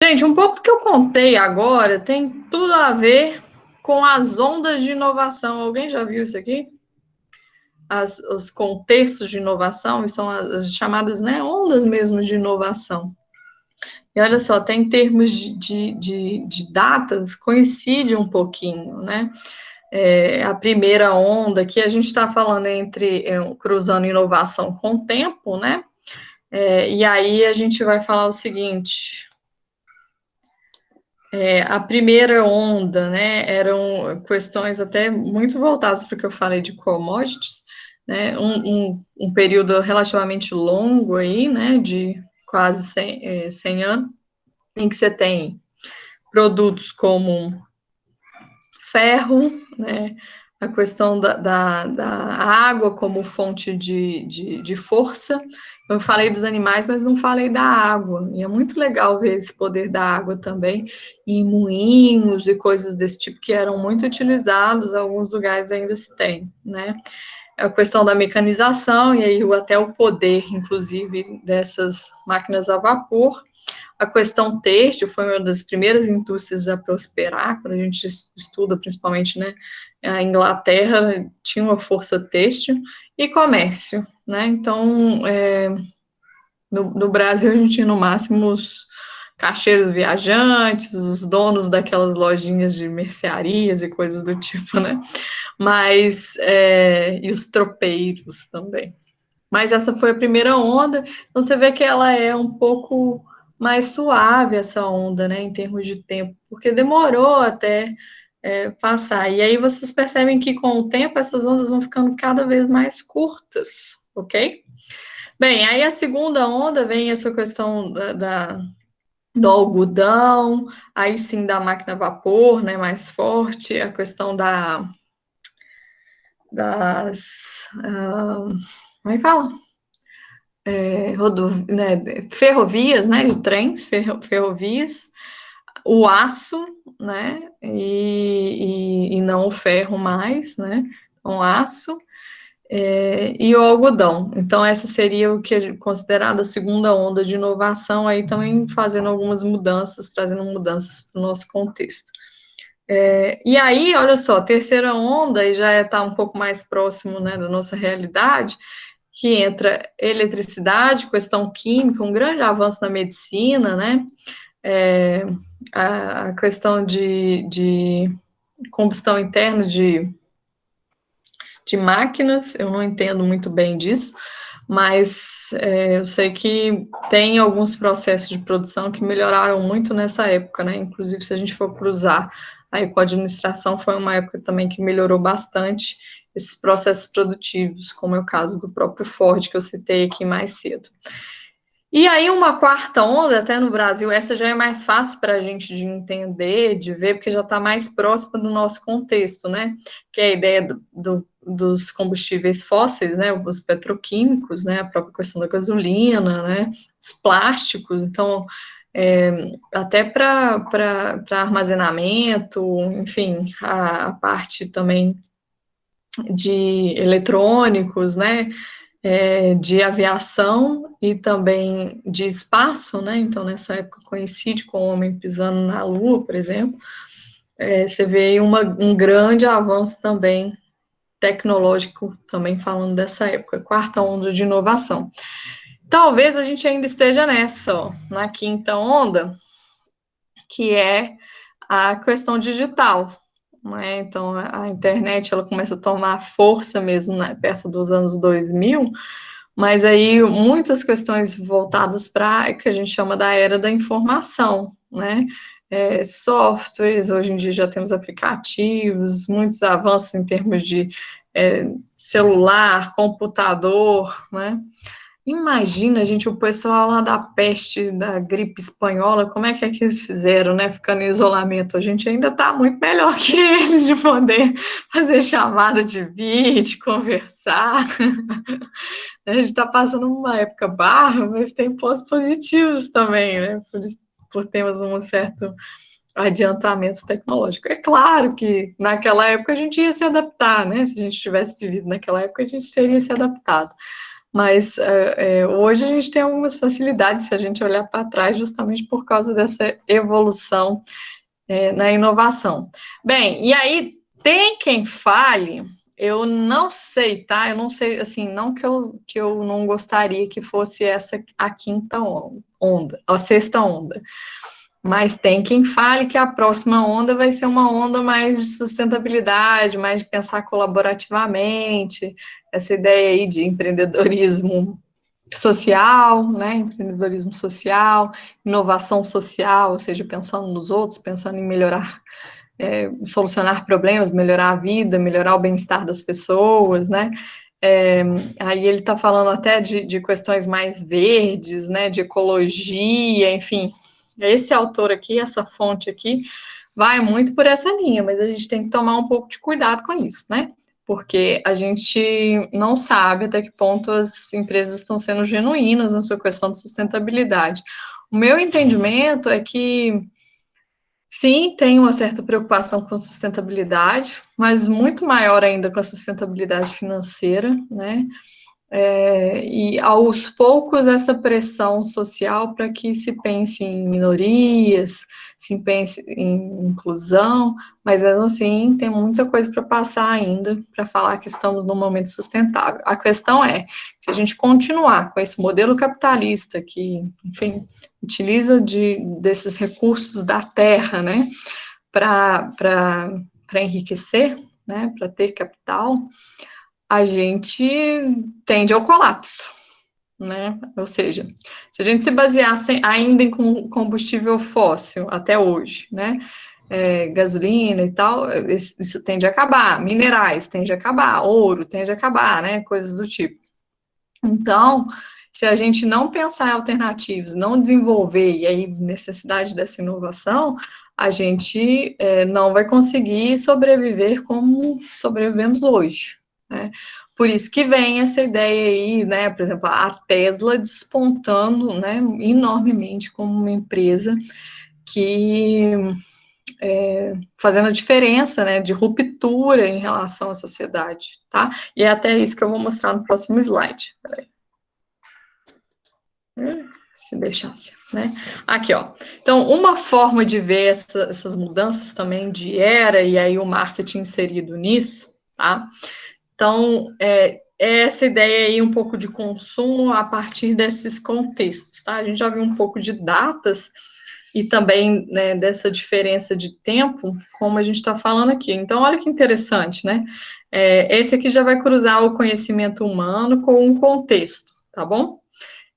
Gente, um pouco do que eu contei agora tem tudo a ver com as ondas de inovação. Alguém já viu isso aqui? Os contextos de inovação, e são as chamadas, né, ondas mesmo de inovação. E olha só, tem termos de datas, coincide um pouquinho, né? A primeira onda, que a gente está falando cruzando inovação com o tempo, né? E aí a gente vai falar o seguinte: a primeira onda, né, eram questões até muito voltadas para o que eu falei de commodities, né, um período relativamente longo aí, né, de quase 100 anos, em que você tem produtos como ferro, né, a questão da água como fonte de força. Eu falei dos animais, mas não falei da água, e é muito legal ver esse poder da água também em moinhos e coisas desse tipo que eram muito utilizados, em alguns lugares ainda se tem, né? A questão da mecanização, e aí até o poder, inclusive, dessas máquinas a vapor. A questão têxtil foi uma das primeiras indústrias a prosperar, quando a gente estuda, principalmente, né, a Inglaterra tinha uma força têxtil e comércio, né, então, no Brasil a gente tinha no máximo os caixeiros viajantes, os donos daquelas lojinhas de mercearias e coisas do tipo, né, mas, e os tropeiros também. Mas essa foi a primeira onda, então você vê que ela é um pouco mais suave, essa onda, né, em termos de tempo, porque demorou até passar. E aí vocês percebem que com o tempo essas ondas vão ficando cada vez mais curtas, ok? Bem, aí a segunda onda vem essa questão do algodão, aí sim da máquina a vapor, né, mais forte, a questão como é que fala? Né, ferrovias, né, de trens, ferrovias, o aço, né, e não o ferro mais, né, o aço, e o algodão. Então, essa seria o que é considerado a segunda onda de inovação, aí também fazendo algumas mudanças, trazendo mudanças para o nosso contexto. E aí, olha só, a terceira onda, e já está um pouco mais próximo, né, da nossa realidade, que entra eletricidade, questão química, um grande avanço na medicina, né? A questão de combustão interna de máquinas, eu não entendo muito bem disso, mas eu sei que tem alguns processos de produção que melhoraram muito nessa época, né? Inclusive, se a gente for cruzar aí com a administração, foi uma época também que melhorou bastante esses processos produtivos, como é o caso do próprio Ford, que eu citei aqui mais cedo. E aí, uma quarta onda, até no Brasil, essa já é mais fácil para a gente de entender, de ver, porque já está mais próxima do nosso contexto, né? Que é a ideia dos combustíveis fósseis, né? Os petroquímicos, né? A própria questão da gasolina, né? Os plásticos, então, até para armazenamento, enfim, a parte também de eletrônicos, né? De aviação e também de espaço, né? Então, nessa época coincide com o homem pisando na Lua, por exemplo. Você vê aí um grande avanço também tecnológico, também falando dessa época, quarta onda de inovação. Talvez a gente ainda esteja nessa, ó, na quinta onda, que é a questão digital. Né? Então, a internet ela começa a tomar força mesmo, né, perto dos anos 2000, mas aí muitas questões voltadas para o que a gente chama da era da informação, né? Softwares, hoje em dia já temos aplicativos, muitos avanços em termos de celular, computador, né? Imagina, gente, o pessoal lá da peste, da gripe espanhola, como é que eles fizeram, né? Ficando em isolamento. A gente ainda está muito melhor que eles de poder fazer chamada de vídeo, conversar. A gente está passando uma época barra, mas tem pontos positivos também, né? Por termos um certo adiantamento tecnológico. É claro que naquela época a gente ia se adaptar, né? Se a gente tivesse vivido naquela época, a gente teria se adaptado. Mas hoje a gente tem algumas facilidades se a gente olhar para trás, justamente por causa dessa evolução na inovação. Bem, e aí tem quem fale, eu não sei, tá? Eu não sei, assim, não que eu não gostaria que fosse essa a quinta onda, a sexta onda. Mas tem quem fale que a próxima onda vai ser uma onda mais de sustentabilidade, mais de pensar colaborativamente, essa ideia aí de empreendedorismo social, né? Empreendedorismo social, inovação social, ou seja, pensando nos outros, pensando em melhorar, solucionar problemas, melhorar a vida, melhorar o bem-estar das pessoas, né? Aí ele está falando até de questões mais verdes, né? De ecologia, enfim. Esse autor aqui, essa fonte aqui, vai muito por essa linha, mas a gente tem que tomar um pouco de cuidado com isso, né? Porque a gente não sabe até que ponto as empresas estão sendo genuínas na sua questão de sustentabilidade. O meu entendimento é que, sim, tem uma certa preocupação com sustentabilidade, mas muito maior ainda com a sustentabilidade financeira, né? E aos poucos essa pressão social para que se pense em minorias, se pense em inclusão, mas assim tem muita coisa para passar ainda para falar que estamos num momento sustentável. A questão é, se a gente continuar com esse modelo capitalista que, enfim, utiliza desses recursos da terra, né, para enriquecer, né, para ter capital, a gente tende ao colapso, né? Ou seja, se a gente se baseasse ainda em combustível fóssil até hoje, né? Gasolina e tal, isso tende a acabar, minerais tende a acabar, ouro tende a acabar, né? Coisas do tipo. Então, se a gente não pensar em alternativas, não desenvolver, e aí necessidade dessa inovação, a gente não vai conseguir sobreviver como sobrevivemos hoje, né? Por isso que vem essa ideia aí, né, por exemplo, a Tesla despontando, né, enormemente como uma empresa que fazendo a diferença, né, de ruptura em relação à sociedade, tá? E é até isso que eu vou mostrar no próximo slide. Peraí. Se deixasse, né? Aqui, ó. Então, uma forma de ver essas mudanças também de era e aí o marketing inserido nisso, tá? Então, essa ideia aí um pouco de consumo a partir desses contextos, tá? A gente já viu um pouco de datas e também, né, dessa diferença de tempo, como a gente está falando aqui. Então, olha que interessante, né? Esse aqui já vai cruzar o conhecimento humano com um contexto, tá bom?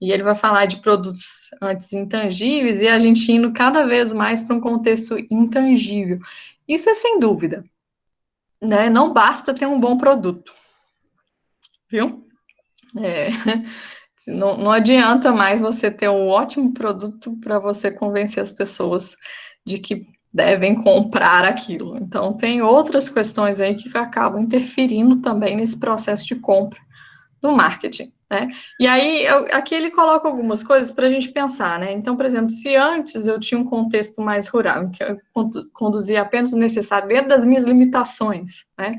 E ele vai falar de produtos antes intangíveis e a gente indo cada vez mais para um contexto intangível. Isso é sem dúvida, né? Não basta ter um bom produto, viu? É, não adianta mais você ter um ótimo produto para você convencer as pessoas de que devem comprar aquilo. Então, tem outras questões aí que acabam interferindo também nesse processo de compra no marketing, né? E aí, aqui ele coloca algumas coisas para a gente pensar, né? Então, por exemplo, se antes eu tinha um contexto mais rural, em que eu conduzia apenas o necessário dentro das minhas limitações, né?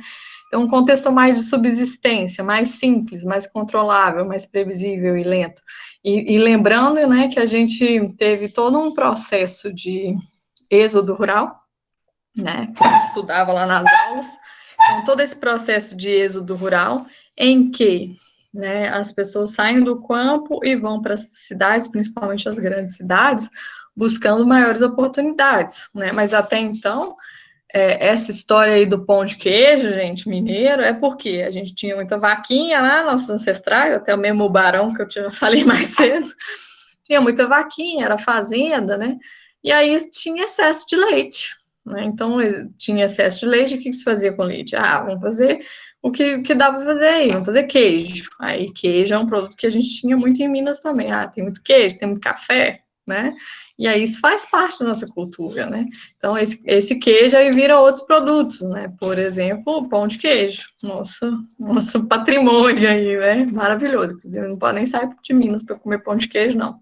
É um contexto mais de subsistência, mais simples, mais controlável, mais previsível e lento. E lembrando, né, que a gente teve todo um processo de êxodo rural, né, que eu estudava lá nas aulas. Então, todo esse processo de êxodo rural, em que, né, as pessoas saem do campo e vão para as cidades, principalmente as grandes cidades, buscando maiores oportunidades, né? Mas até então, essa história aí do pão de queijo, gente, mineiro, é porque a gente tinha muita vaquinha lá, nossos ancestrais, até o mesmo barão que eu já falei mais cedo, tinha muita vaquinha, era fazenda, né? E aí tinha excesso de leite, né? Então, tinha excesso de leite, o que se fazia com leite? Ah, vamos fazer o que dá para fazer aí, vamos fazer queijo. Aí, queijo é um produto que a gente tinha muito em Minas também. Ah, tem muito queijo, tem muito café, né? E aí isso faz parte da nossa cultura, né? Então, esse queijo aí vira outros produtos, né? Por exemplo, o pão de queijo. Nosso patrimônio aí, né? Maravilhoso. Inclusive, não pode nem sair de Minas para comer pão de queijo, não.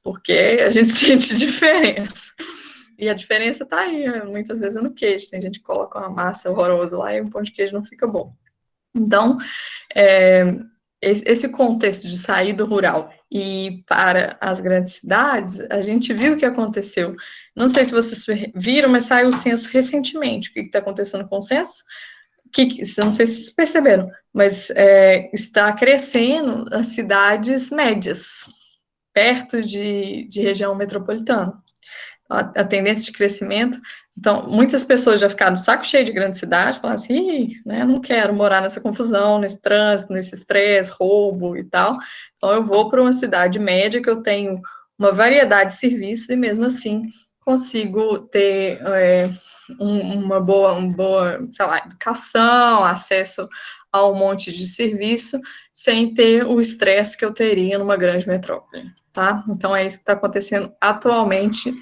Porque a gente sente diferença. E a diferença tá aí, né? Muitas vezes é no queijo. Tem gente que coloca uma massa horrorosa lá e o pão de queijo não fica bom. Então, esse contexto de sair do rural e ir para as grandes cidades, a gente viu o que aconteceu. Não sei se vocês viram, mas saiu o censo recentemente. O que está acontecendo com o censo? Não sei se vocês perceberam, mas está crescendo as cidades médias, perto de região metropolitana. A tendência de crescimento. Então, muitas pessoas já ficaram de saco cheio de grande cidade, falaram assim, né, não quero morar nessa confusão, nesse trânsito, nesse estresse, roubo e tal. Então, eu vou para uma cidade média que eu tenho uma variedade de serviços e mesmo assim consigo ter uma boa, sei lá, educação, acesso a um monte de serviço, sem ter o estresse que eu teria numa grande metrópole, tá? Então, é isso que está acontecendo atualmente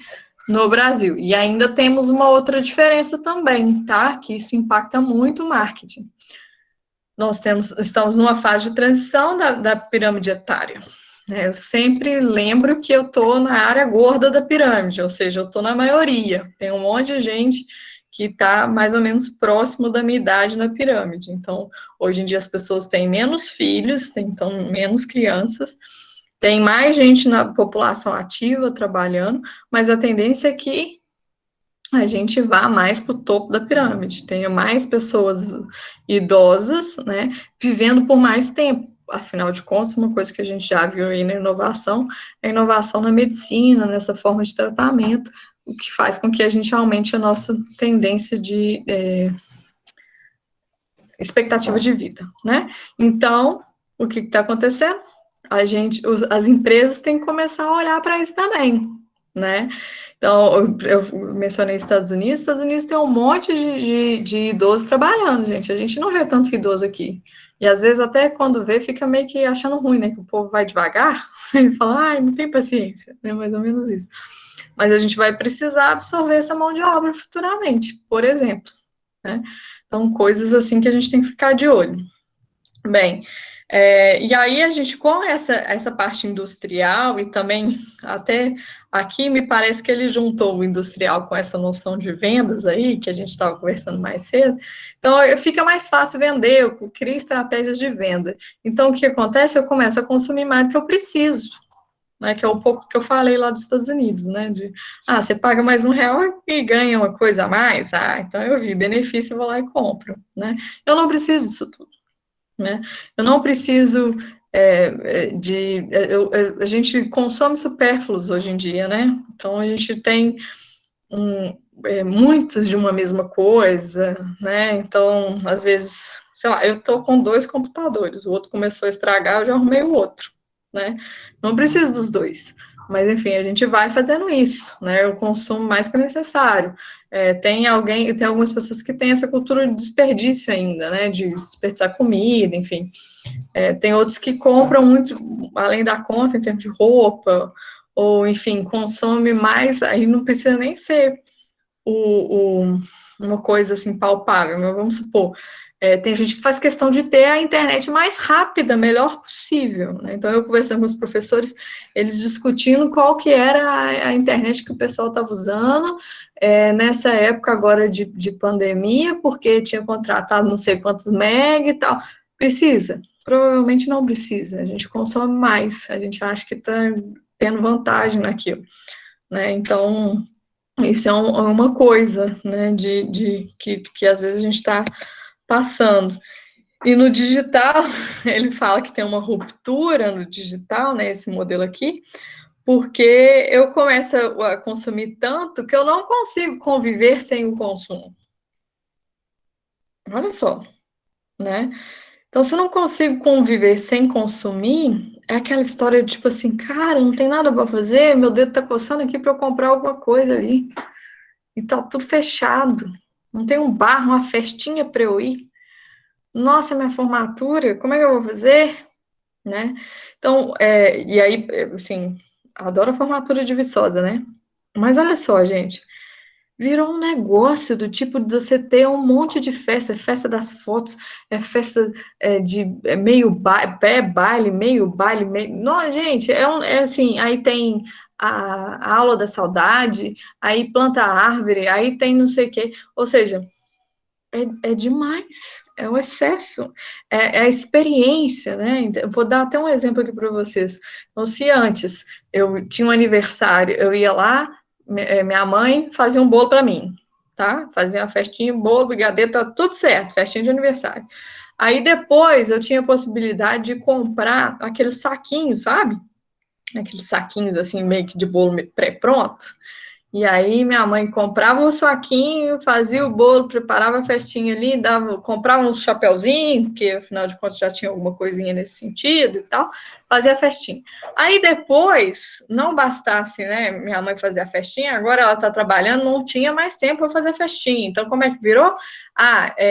no Brasil. E ainda temos uma outra diferença também, tá? Que isso impacta muito o marketing. Estamos numa fase de transição da pirâmide etária. Eu sempre lembro que eu estou na área gorda da pirâmide, ou seja, eu estou na maioria. Tem um monte de gente que está mais ou menos próximo da minha idade na pirâmide. Então, hoje em dia as pessoas têm menos filhos, então menos crianças, tem mais gente na população ativa trabalhando, mas a tendência é que a gente vá mais para o topo da pirâmide, tenha mais pessoas idosas, né, vivendo por mais tempo. Afinal de contas, uma coisa que a gente já viu aí na inovação, é a inovação na medicina, nessa forma de tratamento, o que faz com que a gente aumente a nossa tendência de expectativa de vida, né? Então, o que está acontecendo? As empresas têm que começar a olhar para isso também, né? Então, eu mencionei Estados Unidos tem um monte de idosos trabalhando, gente. A gente não vê tanto idoso aqui. E às vezes, até quando vê, fica meio que achando ruim, né? Que o povo vai devagar e fala, ai, não tem paciência, né? Mais ou menos isso. Mas a gente vai precisar absorver essa mão de obra futuramente, por exemplo, né? Então, coisas assim que a gente tem que ficar de olho. Bem, e aí a gente, com essa parte industrial, e também até aqui me parece que ele juntou o industrial com essa noção de vendas aí, que a gente estava conversando mais cedo, então fica mais fácil vender, eu crio estratégias de venda. Então, o que acontece? Eu começo a consumir mais do que eu preciso, né, que é um pouco que eu falei lá dos Estados Unidos, né, você paga mais R$ 1 e ganha uma coisa a mais, então eu vi benefício, eu vou lá e compro, né, eu não preciso disso tudo. Né? Eu não preciso a gente consome supérfluos hoje em dia, né? Então a gente tem muitos de uma mesma coisa, né? Então, às vezes, sei lá, eu estou com 2 computadores, o outro começou a estragar, eu já arrumei o outro, né? Não preciso dos dois. Mas, enfim, a gente vai fazendo isso, né? Eu consumo mais que necessário. Tem algumas pessoas que têm essa cultura de desperdício ainda, né? De desperdiçar comida, enfim. Tem outros que compram muito, além da conta, em termos de roupa, ou, enfim, consome mais, aí não precisa nem ser uma coisa assim palpável, mas vamos supor, tem gente que faz questão de ter a internet mais rápida, melhor possível, né? Então, eu conversando com os professores, eles discutindo qual que era a internet que o pessoal estava usando, nessa época agora de pandemia, porque tinha contratado não sei quantos meg e tal. Precisa? Provavelmente não precisa, a gente consome mais, a gente acha que está tendo vantagem naquilo, né? Então, isso é uma coisa, né, que às vezes a gente está passando. E no digital, ele fala que tem uma ruptura no digital, né, esse modelo aqui, porque eu começo a consumir tanto que eu não consigo conviver sem o consumo. Olha só, né? Então, se eu não consigo conviver sem consumir, é aquela história de tipo assim, cara, não tem nada para fazer, meu dedo tá coçando aqui para eu comprar alguma coisa ali. E tá tudo fechado. Não tem um bar, uma festinha para eu ir. Nossa, minha formatura, como é que eu vou fazer? Né? Então, e aí, assim, adoro a formatura de Viçosa, né? Mas olha só, gente, virou um negócio do tipo de você ter um monte de festa, festa das fotos, festa de meio baile, pré-baile, meio baile, meio... Não, gente, assim, aí tem a aula da saudade, aí planta a árvore, aí tem não sei o quê, ou seja, É demais, é o excesso, é a experiência, né? Eu vou dar até um exemplo aqui para vocês. Então, se antes eu tinha um aniversário, eu ia lá, minha mãe fazia um bolo para mim, tá? Fazia uma festinha, bolo, brigadeiro, tá tudo certo, festinha de aniversário. Aí depois eu tinha a possibilidade de comprar aqueles saquinhos, sabe? Aqueles saquinhos assim, meio que de bolo pré-pronto. E aí minha mãe comprava o saquinho, fazia o bolo, preparava a festinha ali, comprava uns chapeuzinhos, porque afinal de contas já tinha alguma coisinha nesse sentido e tal, fazia a festinha. Aí depois, não bastasse, né, minha mãe fazer a festinha, agora ela está trabalhando, não tinha mais tempo para fazer a festinha. Então como é que virou?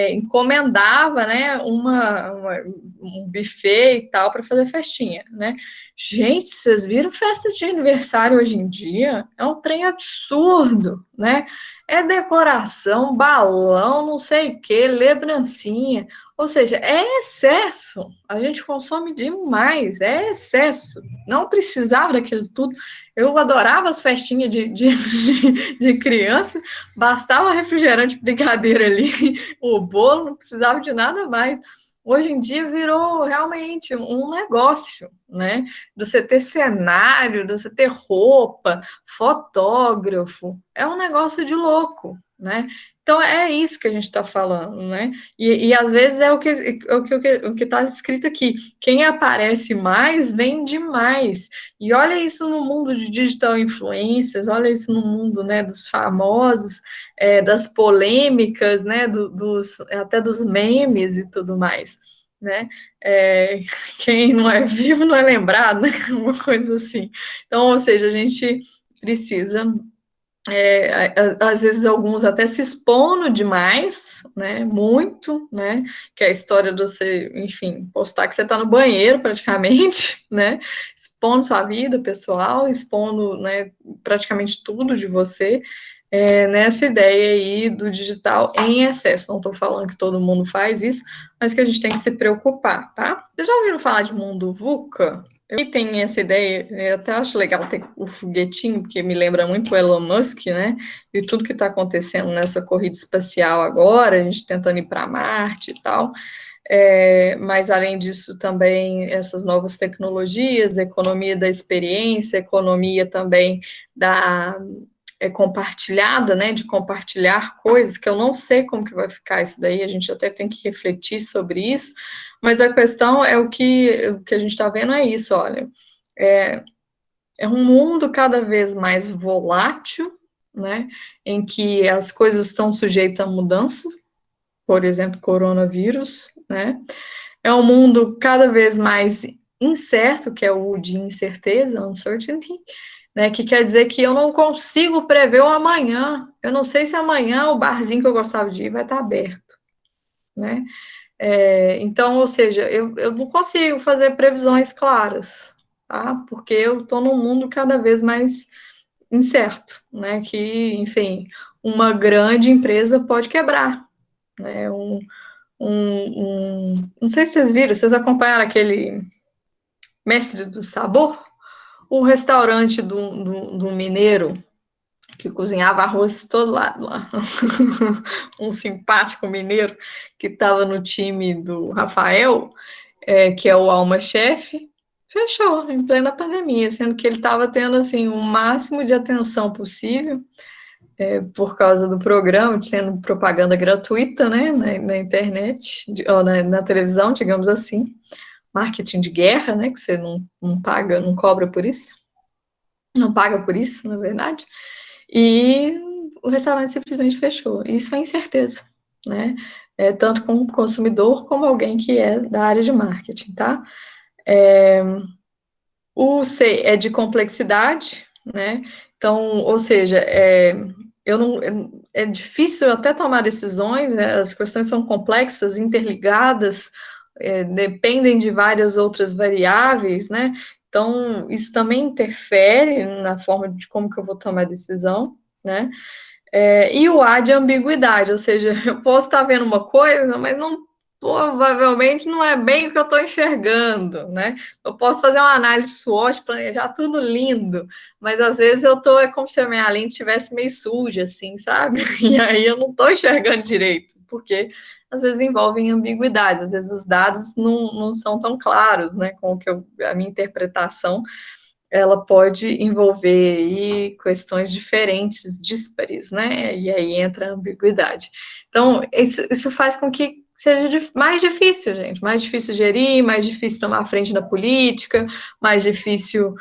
Encomendava, né, um buffet e tal para fazer festinha, né? Gente, vocês viram festa de aniversário hoje em dia? É um trem absurdo, né? É decoração, balão, não sei o que, lembrancinha. Ou seja, é excesso. A gente consome demais, é excesso. Não precisava daquilo tudo. Eu adorava as festinhas de criança, bastava refrigerante, brigadeiro ali, o bolo, não precisava de nada mais. Hoje em dia virou realmente um negócio, né? De você ter cenário, de você ter roupa, fotógrafo, é um negócio de louco, né? Então é isso que a gente está falando, né? E às vezes é o que está escrito aqui. Quem aparece mais vende mais. E olha isso no mundo de digital influencers, olha isso no mundo, né, dos famosos, das polêmicas, né, até dos memes e tudo mais, né? É, quem não é vivo não é lembrado, né? Uma coisa assim. Então, ou seja, a gente precisa, às vezes alguns até se expondo demais, né? Muito, né? Que é a história de você, enfim, postar que você está no banheiro praticamente, né? Expondo sua vida pessoal, expondo, né, praticamente tudo de você. Nessa ideia aí do digital em excesso. Não estou falando que todo mundo faz isso, mas que a gente tem que se preocupar, tá? Vocês já ouviram falar de mundo VUCA? Eu tenho essa ideia, eu até acho legal ter o foguetinho, porque me lembra muito o Elon Musk, né? E tudo que está acontecendo nessa corrida espacial agora, a gente tentando ir para Marte e tal. Mas além disso, também essas novas tecnologias, economia da experiência, economia também da compartilhada, né, de compartilhar coisas, que eu não sei como que vai ficar isso daí, a gente até tem que refletir sobre isso, mas a questão é o que a gente está vendo é isso, olha, é, é um mundo cada vez mais volátil, né, em que as coisas estão sujeitas a mudanças, por exemplo, coronavírus, né, é um mundo cada vez mais incerto, que é o de incerteza, uncertainty, né, que quer dizer que eu não consigo prever o amanhã. Eu não sei se amanhã o barzinho que eu gostava de ir vai estar aberto, né? Então, ou seja, eu não consigo fazer previsões claras, tá? Porque eu estou num mundo cada vez mais incerto, né? Que, enfim, uma grande empresa pode quebrar, né? Não sei se vocês viram, vocês acompanharam aquele Mestre do Sabor? O restaurante do mineiro que cozinhava arroz todo lado lá. Um simpático mineiro que estava no time do Rafael, que é o Alma-Chefe, fechou em plena pandemia, sendo que ele estava tendo assim o máximo de atenção possível por causa do programa, tendo propaganda gratuita, né, na internet, ou na televisão, digamos assim, marketing de guerra, né, que você não paga, não cobra por isso, não paga por isso, na verdade. E o restaurante simplesmente fechou. Isso é incerteza, né? Tanto como consumidor, como alguém que é da área de marketing, tá? O C é de complexidade, né? Então, ou seja, eu não, é difícil até tomar decisões, né? As questões são complexas, interligadas, dependem de várias outras variáveis, né? Então, isso também interfere na forma de como que eu vou tomar a decisão, né? E o A de ambiguidade, ou seja, eu posso estar vendo uma coisa, mas não provavelmente não é bem o que eu estou enxergando, né? Eu posso fazer uma análise SWOT, planejar tudo lindo, mas às vezes eu tô, é como se a minha lente estivesse meio suja, assim, sabe? E aí eu não estou enxergando direito, porque às vezes envolvem ambiguidades, às vezes os dados não são tão claros, né? Com o que a minha interpretação ela pode envolver aí questões diferentes, díspares, né? E aí entra a ambiguidade. Então, isso faz com que seja mais difícil, gente, mais difícil gerir, mais difícil tomar a frente da política, mais difícil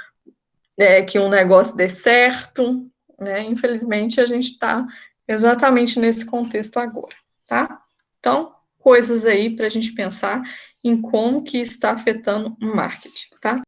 que um negócio dê certo, né? Infelizmente, a gente está exatamente nesse contexto agora, tá? Então, coisas aí para a gente pensar em como que isso está afetando o marketing, tá?